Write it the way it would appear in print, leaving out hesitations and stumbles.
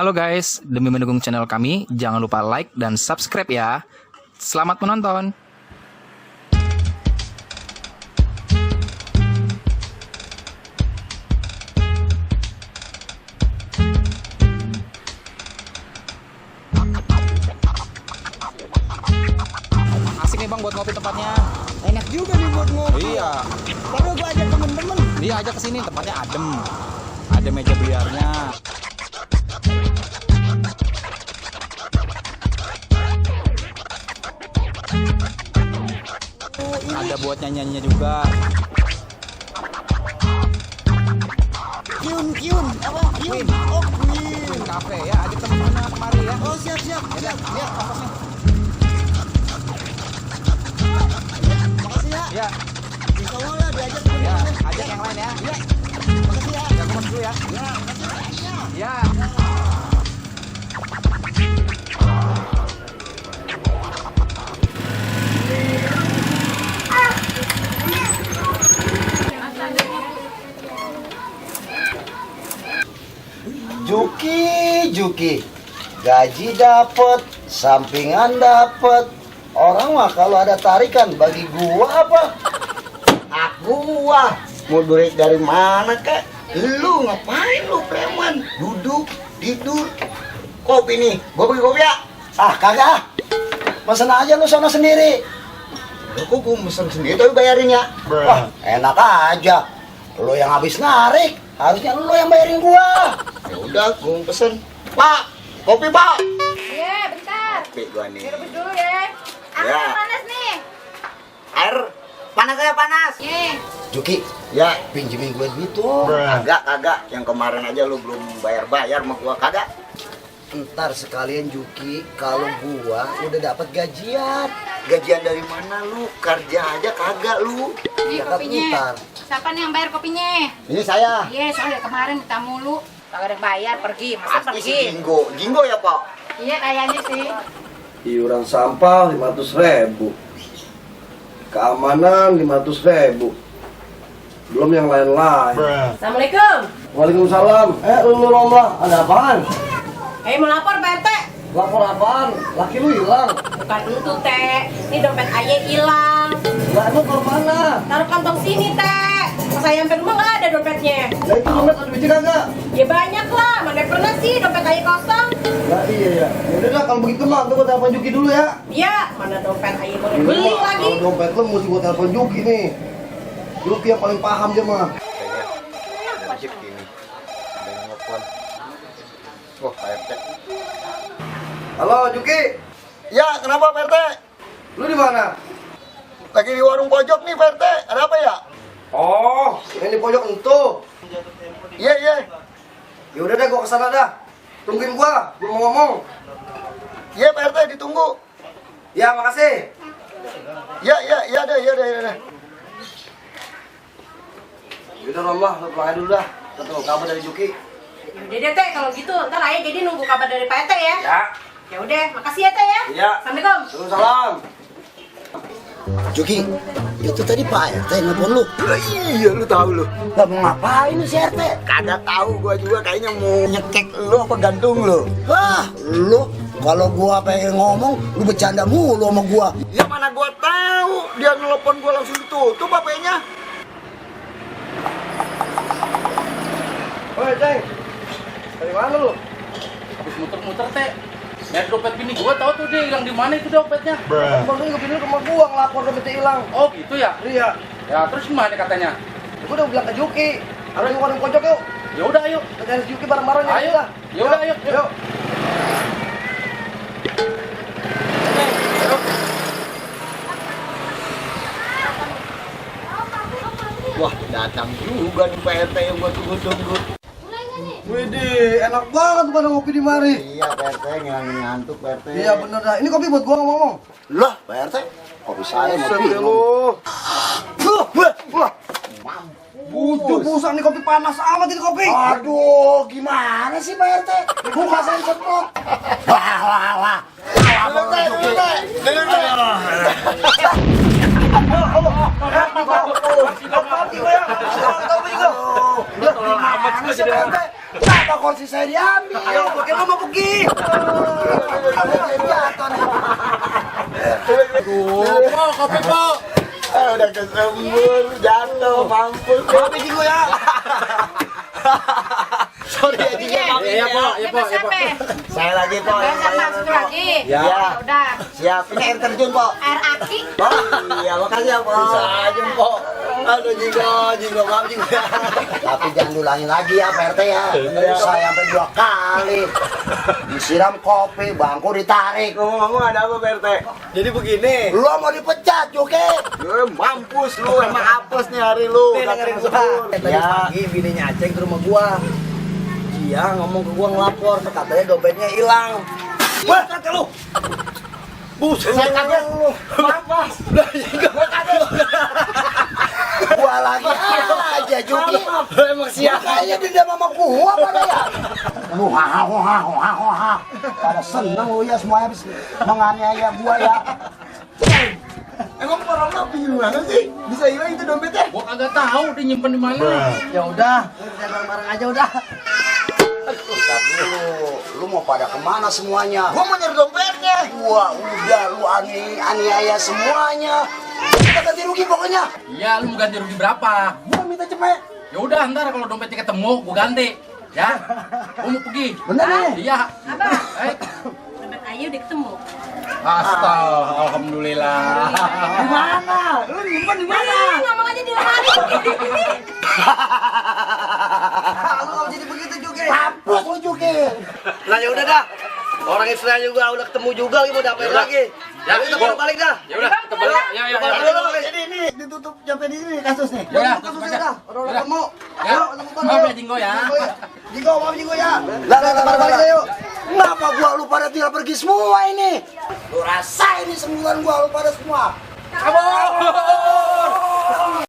Halo guys, demi mendukung channel kami, jangan lupa like dan subscribe ya. Selamat menonton. Asik nih bang buat ngopi tempatnya. Enak juga nih buat ngopi. Iya. Baru gua ajak temen-temen. Dia ajak kesini, tempatnya adem. Ada meja biliarnya. Ada buat nyanyiannya juga. Kyun, apa? Kyun. Oh, Kyun. Cafe ya, ajak teman-teman kemari ya. Oh, siap. Ya, ongkosnya. Makasih ya. Ya, Insya Allah ya diajak ya, temen-temen. ajak yang lain ya. Iya. Makasih ya. Ya, teman dulu ya. Ya, makasih ya. Ya. Juki, gaji dapet, sampingan dapet. Orang mah kalau ada tarikan bagi gua apa? Gua mau duit dari mana kek? Lu ngapain lu preman? Duduk, tidur, kopi nih. Gua bagi kopi ya? Ah kagak. Pesan aja lu sana sendiri. Lu kok gua mesen sendiri tapi bayarinnya? Wah enak aja. Lu yang habis narik, harusnya lu yang bayarin gua. Ya udah, gua pesen. Pak, kopi pak. Iya, bentar. Kopi gua nih. Direbus dulu ya. Air Ya. panas nih. Air panas aja panas. Nih. Juki, ya pinjemin gue gitu. Kagak. Yang kemarin aja lu belum bayar sama gua kagak. Ntar sekalian Juki, kalau gua udah dapat gajian. Gajian dari mana lu? Kerja aja kagak lu. Nih Zakat kopinya. ntar. Siapa nih yang bayar kopinya? Ini saya. Iya, soalnya kemarin kita mulu. Kagak ada yang bayar, pergi. Masa Pasti si pergi? Jinggo. Jinggo ya, Pak? Iya, kayaknya sih. Iuran sampah 500.000, keamanan 500.000, belum yang lain-lain. Assalamualaikum. Waalaikumsalam. Lu lomba, ada apaan? Mau lapor Pak RT. Lapor apaan? Laki lu hilang. Bukan itu Teh. Ini dompet Aye hilang. Lah emang kalau mana? Taruh kantong sini Teh. Pas saya sampai rumah nggak ada dompetnya. Lah itu dompet ada biji kagak? Ya banyak lah. Mana pernah sih dompet Aye kosong? Lah iya ya. Yaudah dah kalau begitu mah gua telepon Juki dulu ya. Iya. Mana dompet Aye boleh Ini beli mah, lagi. kalau dompet lu mesti gua telepon Juki nih. Juki yang paling paham dia mah. Wajib ini. Ada yang nelfon. Oh, Pak RT. Halo Juki, Ya, kenapa Pak RT? lu di mana? Lagi di warung pojok nih Pak RT. Ada apa ya? Oh, ini pojok entuh. Iya. Ya udah deh gua kesana dah. Tungguin gua mau ngomong. Iya Pak RT, ditunggu. Ya makasih. Ya deh. Yaudah Romlah, lu pulang aja dulu dah. Ketemu kabar dari Juki. Udah deh Teh. Kalau gitu ntar Aye jadi nunggu kabar dari Pak RT ya. Ya. Ya udah. Makasih ya Teh ya. Iya. Assalamualaikum. Waalaikumsalam. Juki, itu tadi Pak RT nelfon lu. Iya, lu tahu lu. Lah mau ngapain lu si RT? Kagak tahu, gua juga kayaknya mau nyekek lu apa gantung lu. Wah, lu kalau gua pengen ngomong, lu bercanda mulu sama gua. Ya mana gua tahu, dia nelpon gua langsung ditutup HP-nya. Oi, Ceng. Dari mana lu? Habis muter-muter teh. Lihat dompet bini gua, tahu tuh dia hilang di mana itu dompetnya. Bang ini ke rumah gua ngelapor dompetnya hilang. Oh, gitu ya? Iya. Ya, terus gimana katanya? Gua udah bilang ke Juki. Harus di warung pojok yuk. Ya udah ayo. Kita cari Juki bareng-bareng ya. Ayo. Udah. Ya udah, ayo. Yuk. Wah, datang juga nih Pak RT yang gua tunggu-tunggu. Widih, enak banget pada ngopi di mari. Iya, Pak RT ngantuk Pak RT. Iya bener dah. Ini kopi buat gua ngomong. Lah, Pak RT, kopi saya mau Buset deh minum. lu. Wah. Butuh busan nih kopi panas amat ini kopi. Aduh, gimana sih Pak RT? Buka saya ceplok. Wah. Kopi ya. Kopi juga. Tolong amat sih jadi orang. Kenapa kursi saya diambil? Ayo, pakai lo mau pergi. Po, kopi po. Udah kesembur, jatuh, mampus. Kopi Jinggo ya. Sorry ya, Jinggo. Iya, Po. Iya, Po. Iya, Po. Saya lagi, Po. Udah sama situ lagi. Ya. Udah. Siap, ini air terjun, Po. Air aki. Oh, iya, makasih ya, Po. Bisa aja, Po. Aduh, Jinggo, maaf, Jinggo. Tapi jangan diulangi lagi ya, Pak RT ya. Saya sampai 2 kali. Disiram kopi, bangku ditarik. Ngomong-ngomong ada apa, Pak RT? Jadi begini. Lu mau dipecat, Joke? Mampus lu, emang hapus nih hari lu. Nih, dengerin gua. Tadi pagi bininya Aceng ke rumah gua. Dia ngomong ke gua ngelapor, katanya dompetnya hilang. Wah, kata lu. Buset, Saya kagak lu. Apa? Gua lagi aja, Joki. Emang siapa? Kayaknya dendam sama gua pada ya. Lu hahaha. Pada seneng lu ya semuanya habis menganiaya gua ya. Emang orang nabi gimana sih? Bisa hilang itu dompetnya? Gua kagak tahu dia nyimpen di mana. Ya udah, jangan bareng aja udah. Bentar dulu, lu mau pada kemana semuanya? Gua mau nyari dompetnya. Gua udah lu aniaya semuanya. Kita ganti rugi pokoknya. Iya, lu mau ganti rugi berapa? Gua minta cepet. Ya udah, ntar kalau dompetnya ketemu, gua ganti. Ya, gua mau pergi. Bener nih. Iya. Abang, Eh, dompet Ayu udah ketemu. alhamdulillah. Di mana? Lu nyimpan di mana? Ngomong aja di lemari. Lu nggak jadi begitu juga. Hapus lu Joki. Nah ya udah dah. Orang istrinya juga udah ketemu juga, mau dapat lagi. Ya udah kita balik dah. Ya udah, kita balik. Ya. Jadi ini ditutup sampai di sini kasus nih. Ya udah. Kasusnya dah. Orang udah ketemu. Ya. Ayo, ketemu Maaf ya, Jinggo ya. Jinggo, maaf Jinggo ya. Lah, balik aja yuk. Kenapa gua lu pada tinggal pergi semua ini? Lu rasain nih sembuhan gua lu pada semua. Kabur.